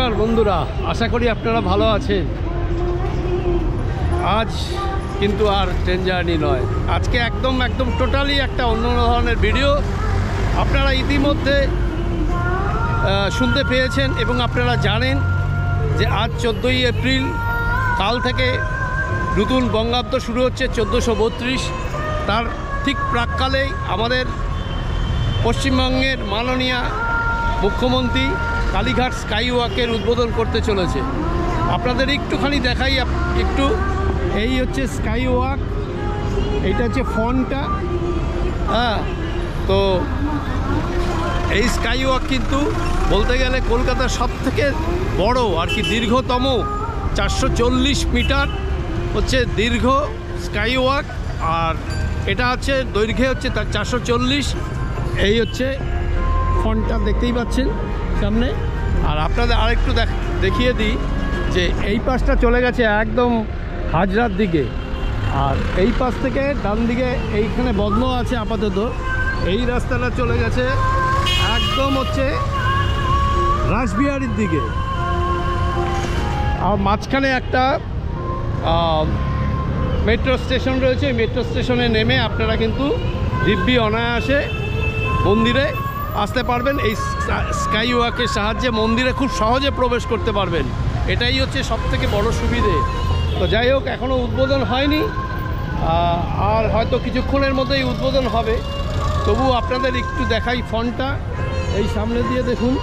নমস্কার বন্ধুরা, আশা করি আপনারা ভালো আছেন। আজ কিন্তু আর ট্রেন জার্নি নয়, আজকে একদম টোটালি একটা অন্য ধরনের ভিডিও। আপনারা ইতিমধ্যে শুনতে পেয়েছেন এবং আপনারা জানেন যে আজ 14ই এপ্রিল, কাল থেকে নতুন বঙ্গাব্দ শুরু হচ্ছে 1432। তার ঠিক প্রাক্কালেই আমাদের পশ্চিমবঙ্গের মাননীয় মুখ্যমন্ত্রী কালীঘাট স্কাইওয়াকের উদ্বোধন করতে চলেছে। আপনাদের একটুখানি দেখাই একটু। এই হচ্ছে স্কাইওয়াক, এইটা হচ্ছে ফন্টটা। তো এই স্কাইওয়াক কিন্তু বলতে গেলে কলকাতার সবথেকে বড় আর কি দীর্ঘতম 440 মিটার হচ্ছে দীর্ঘ স্কাইওয়াক, আর এটা হচ্ছে দৈর্ঘ্যে হচ্ছে তার 440। এই হচ্ছে ফন্টটা দেখতেই পাচ্ছেন সামনে। আর আপনাদের আরেকটু দেখিয়ে দিই যে এই পাশটা চলে গেছে একদম হাজরার দিকে, আর এই পাশ থেকে ডান দিকে এইখানে বন্ধ আছে আপাতত। এই রাস্তাটা চলে গেছে একদম হচ্ছে রাসবিহারীর দিকে। আর মাঝখানে একটা মেট্রো স্টেশন রয়েছে। মেট্রো স্টেশনে নেমে আপনারা কিন্তু দিব্যি অনায়াসে মন্দিরে আসতে পারবেন। এই স্কাইওয়াকের সাহায্যে মন্দিরে খুব সহজে প্রবেশ করতে পারবেন। এটাই হচ্ছে সবথেকে বড় সুবিধে। তো যাই হোক, এখনও উদ্বোধন হয়নি, আর হয়তো কিছুক্ষণের মধ্যেই উদ্বোধন হবে। তবু আপনাদের একটু দেখাই ফন্টটা। এই সামনে দিয়ে দেখুন,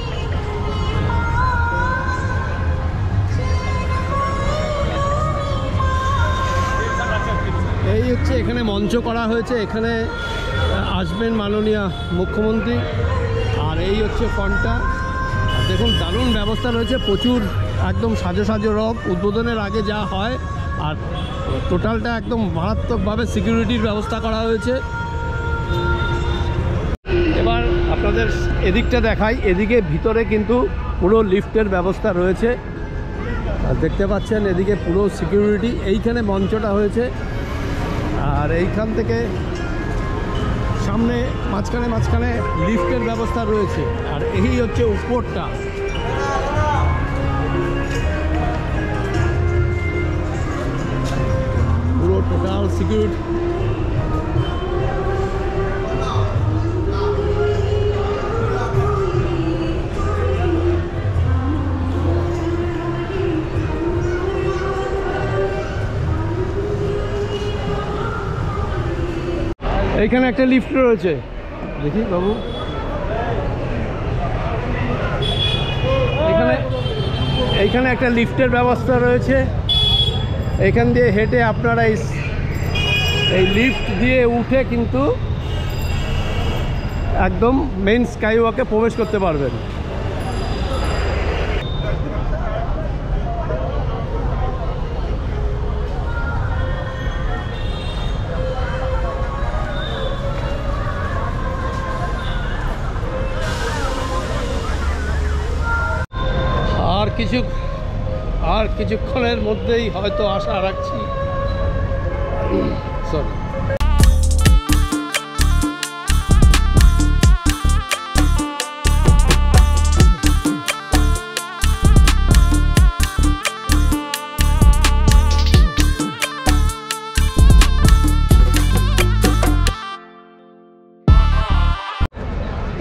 এই হচ্ছে এখানে মঞ্চ করা হয়েছে, এখানে আসবেন মাননীয় মুখ্যমন্ত্রী। আর এই হচ্ছে ফন্টটা, দেখুন দারুণ ব্যবস্থা রয়েছে, প্রচুর একদম সাজো রব উদ্বোধনের আগে যা হয়। আর টোটালটা একদম মারাত্মকভাবে সিকিউরিটির ব্যবস্থা করা হয়েছে। এবার আপনাদের এদিকটা দেখাই। এদিকে ভিতরে কিন্তু পুরো লিফটের ব্যবস্থা রয়েছে, দেখতে পাচ্ছেন। এদিকে পুরো সিকিউরিটি, এইখানে মঞ্চটা হয়েছে। আর এইখান থেকে সামনে মাঝখানে লিফটের ব্যবস্থা রয়েছে। আর এই হচ্ছে উপরটা, পুরো টোটাল সিকিউরিটি। এইখানে একটা লিফট রয়েছে, দেখি বাবু। এইখানে একটা লিফটের ব্যবস্থা রয়েছে। এইখান দিয়ে হেঁটে আপনারা এই লিফট দিয়ে উঠে কিন্তু একদম মেইন স্কাইওয়াকে প্রবেশ করতে পারবেন। আর কিছুক্ষণের মধ্যেই হয়তো আশা রাখছি। সরি,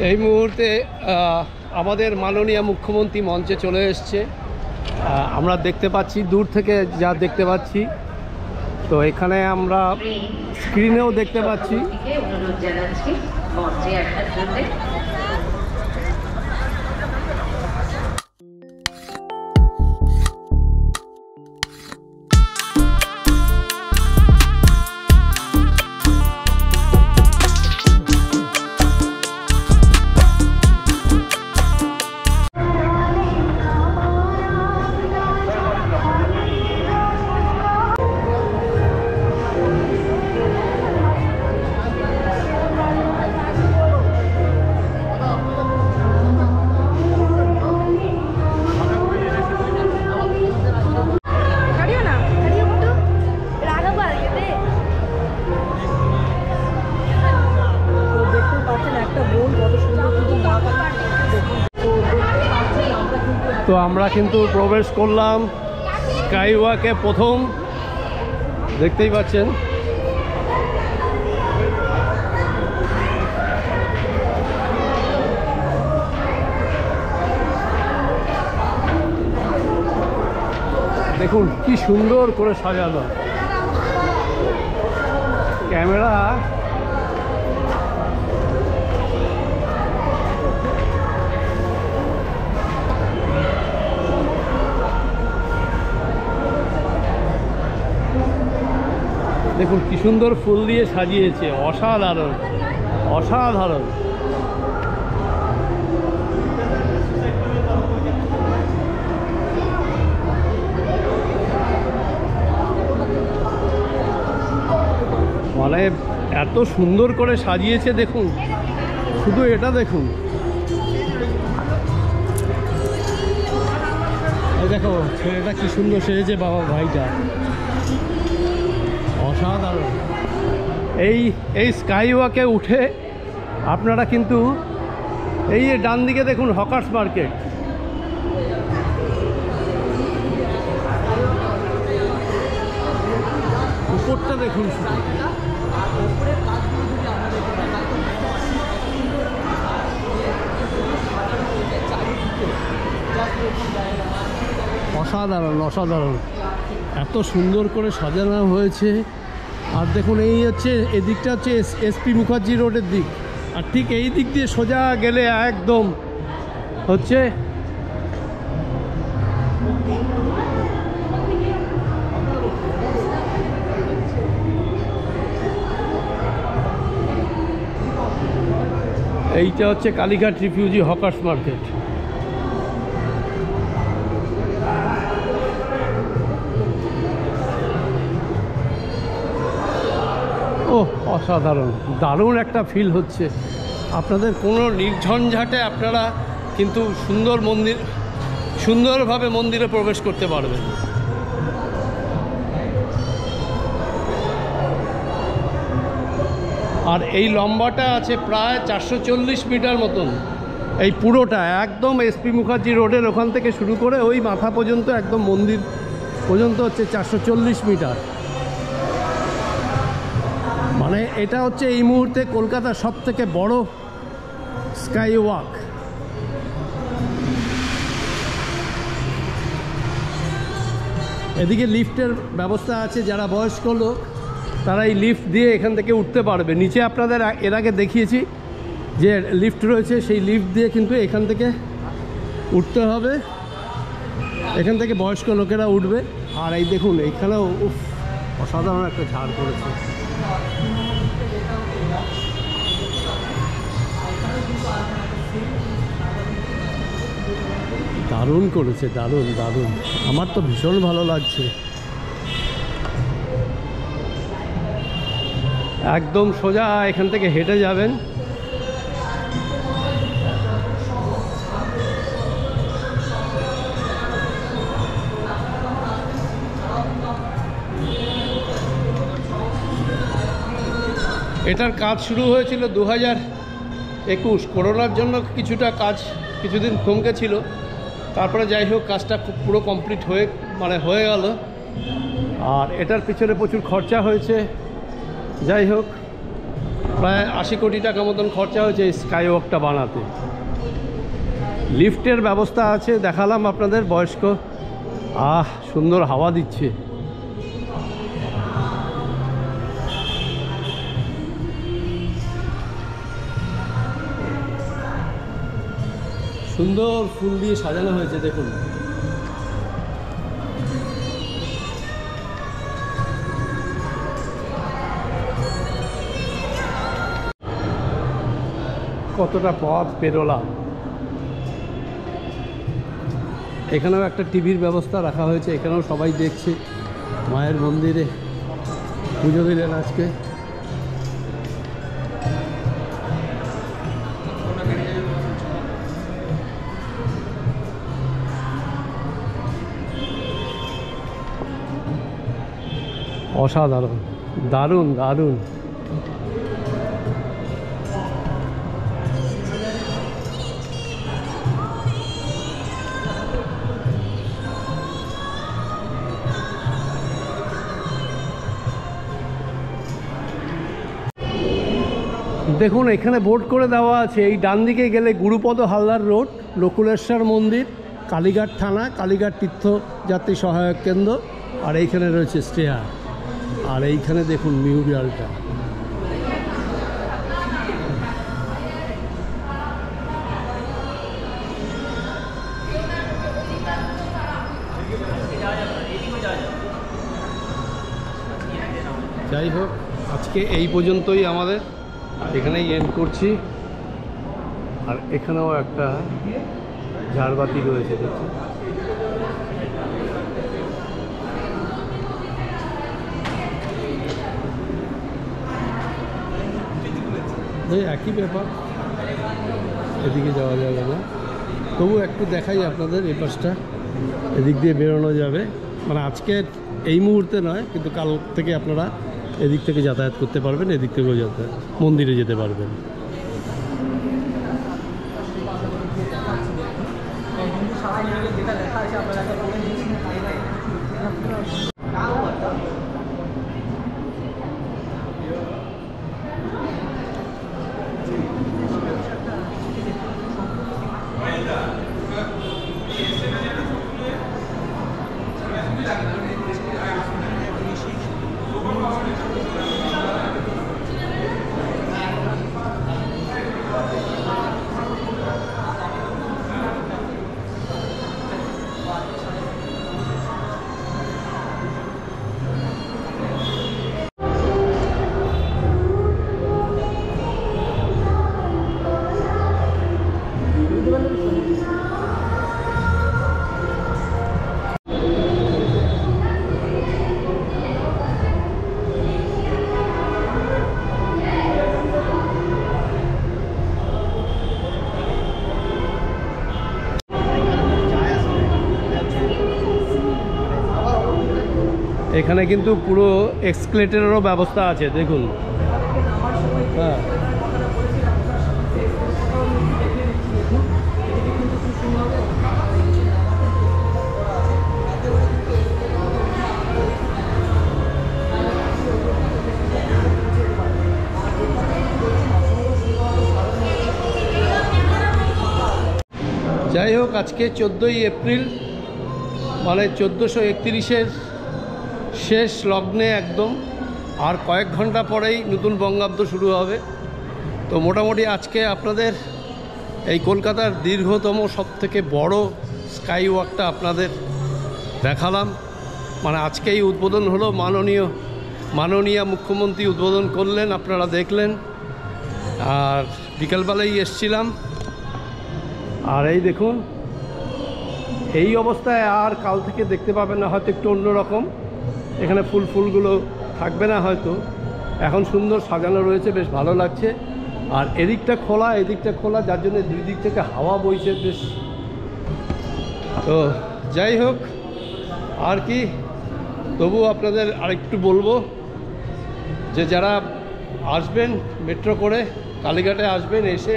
এই মুহূর্তে আমাদের মাননীয় মুখ্যমন্ত্রী মঞ্চে চলে এসছে। আমরা দেখতে পাচ্ছি দূর থেকে, যা দেখতে পাচ্ছি। তো এখানে আমরা স্ক্রিনেও দেখতে পাচ্ছি। অনুরোধ জানাচ্ছি মঞ্চে আসার জন্য। তো আমরা কিন্তু প্রবেশ করলাম স্কাই ওয়াকে। প্রথম দেখতেই পাচ্ছেন দেখুন কি সুন্দর করে সাজানো ক্যামেরা। দেখুন কি সুন্দর ফুল দিয়ে সাজিয়েছে, অসাধারণ অসাধারণ। মানে এত সুন্দর করে সাজিয়েছে দেখুন, শুধু এটা দেখুন। এই দেখো ছেলেটা কি সুন্দর সেজেছে, বাবা ভাইটা অসাধারণ। এই স্কাই ওয়াকে উঠে আপনারা কিন্তু এই যে ডান দিকে দেখুন হকার্স মার্কেট, উপরটা দেখুন শুধু। অসাধারণ অসাধারণ, এত সুন্দর করে সাজানো হয়েছে। আর দেখুন এই হচ্ছে এদিকটা হচ্ছে এসপি মুখার্জি রোডের দিক, আর ঠিক এই দিক দিয়ে সোজা গেলে একদম হচ্ছে এইটা হচ্ছে কালীঘাট রিফিউজি হকার্স মার্কেট। ও অসাধারণ, দারুণ একটা ফিল হচ্ছে। আপনাদের কোনো নির্ঝঞ্ঝাটে আপনারা কিন্তু সুন্দরভাবে মন্দিরে প্রবেশ করতে পারবেন। আর এই লম্বাটা আছে প্রায় 440 মিটার মতন। এই পুরোটা একদম এসপি মুখার্জি রোডের ওখান থেকে শুরু করে ওই মাথা পর্যন্ত একদম মন্দির পর্যন্ত হচ্ছে 440 মিটার। মানে এটা হচ্ছে এই মুহূর্তে কলকাতার সবথেকে বড় স্কাই ওয়াক। এদিকে লিফটের ব্যবস্থা আছে, যারা বয়স্ক লোক তারা এই লিফট দিয়ে এখান থেকে উঠতে পারবে। নিচে আপনাদের এর আগে দেখিয়েছি যে লিফট রয়েছে, সেই লিফট দিয়ে কিন্তু এখান থেকে উঠতে হবে, এখান থেকে বয়স্ক লোকেরা উঠবে। আর এই দেখুন এইখানেও অসাধারণ একটা ঝাড় পড়েছে। দারুণ করেছে, দারুণ দারুণ, আমার তো ভীষণ ভালো লাগছে। একদম সোজা এখান থেকে হেঁটে যাবেন। এটার কাজ শুরু হয়েছিল 2021, করোনার জন্য কিছুটা কাজ কিছুদিন থমকে ছিল। তারপরে যাই হোক কাজটা পুরো কমপ্লিট হয়ে গেল। আর এটার পিছনে প্রচুর খরচা হয়েছে। যাই হোক প্রায় 80 কোটি টাকা মতন খরচা হয়েছে এই স্কাই ওয়াকটা বানাতে। লিফটের ব্যবস্থা আছে, দেখালাম আপনাদের। বয়স্ক সুন্দর হাওয়া দিচ্ছে। সুন্দর ফুল দিয়ে সাজানো হয়েছে দেখুন। কতটা পথ পেরোলাম। এখানেও একটা টিভির ব্যবস্থা রাখা হয়েছে, এখানেও সবাই দেখছে। মায়ের মন্দিরে পুজো দিলেন আজকে। অসাধারণ, দারুণ দারুণ। দেখুন এখানে বোর্ড করে দেওয়া আছে, এই ডান দিকে গেলে গুরুপদ হালদার রোড, নকুলেশ্বর মন্দির, কালীঘাট থানা, কালীঘাট তীর্থযাত্রী সহায়ক কেন্দ্র, আর এইখানে রয়েছে স্টেয়ার। আর এইখানে দেখুন মিউরালটা। যাই হোক, আজকে এই পর্যন্তই, আমাদের এখানেই এন্ড করছি। আর এখানেও একটা ঝাড়বাতি রয়েছে, দেখছি। একই ব্যাপার, এদিকে যাওয়া যাবে না, তবু একটু দেখাই আপনাদের। এই পাশটা এদিক দিয়ে বেরোনো যাবে, মানে আজকে এই মুহূর্তে নয়, কিন্তু কাল থেকে আপনারা এদিক থেকে যাতায়াত করতে পারবেন, এদিক থেকেও যাতায়াত মন্দিরে যেতে পারবেন। এখানে কিন্তু পুরো এক্সকেলেটরেরও ব্যবস্থা আছে, দেখুন। হ্যাঁ, যাই হোক, আজকে 14ই এপ্রিল, মানে 1431-এর শেষ লগ্নে একদম। আর কয়েক ঘন্টা পরেই নতুন বঙ্গাব্দ শুরু হবে। তো মোটামুটি আজকে আপনাদের এই কলকাতার দীর্ঘতম সবথেকে বড় স্কাই ওয়াকটা আপনাদের দেখালাম। মানে আজকেই উদ্বোধন হলো, মাননীয় মুখ্যমন্ত্রী উদ্বোধন করলেন, আপনারা দেখলেন। আর বিকালবেলায় এসছিলাম। আর এই দেখুন, এই অবস্থায় আর কাল থেকে দেখতে পাবেন না, হয়তো একটু অন্যরকম। এখানে ফুলগুলো থাকবে না হয়তো, এখন সুন্দর সাজানো রয়েছে, বেশ ভালো লাগছে। আর এদিকটা খোলা, যার জন্য দুই দিক থেকে হাওয়া বইছে বেশ। তো যাই হোক, আর কি, তবু আপনাদের আরেকটু বলবো যে যারা আসবেন মেট্রো করে কালীঘাটে আসবেন, এসে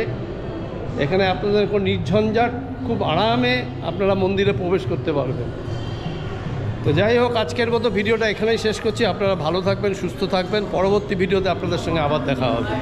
এখানে আপনাদের কোনো নির্ঝঞ্ঝাট খুব আরামে আপনারা মন্দিরে প্রবেশ করতে পারবেন। তো যাই হোক, আজকের মতো ভিডিওটা এখানেই শেষ করছি। আপনারা ভালো থাকবেন, সুস্থ থাকবেন। পরবর্তী ভিডিওতে আপনাদের সঙ্গে আবার দেখা হবে।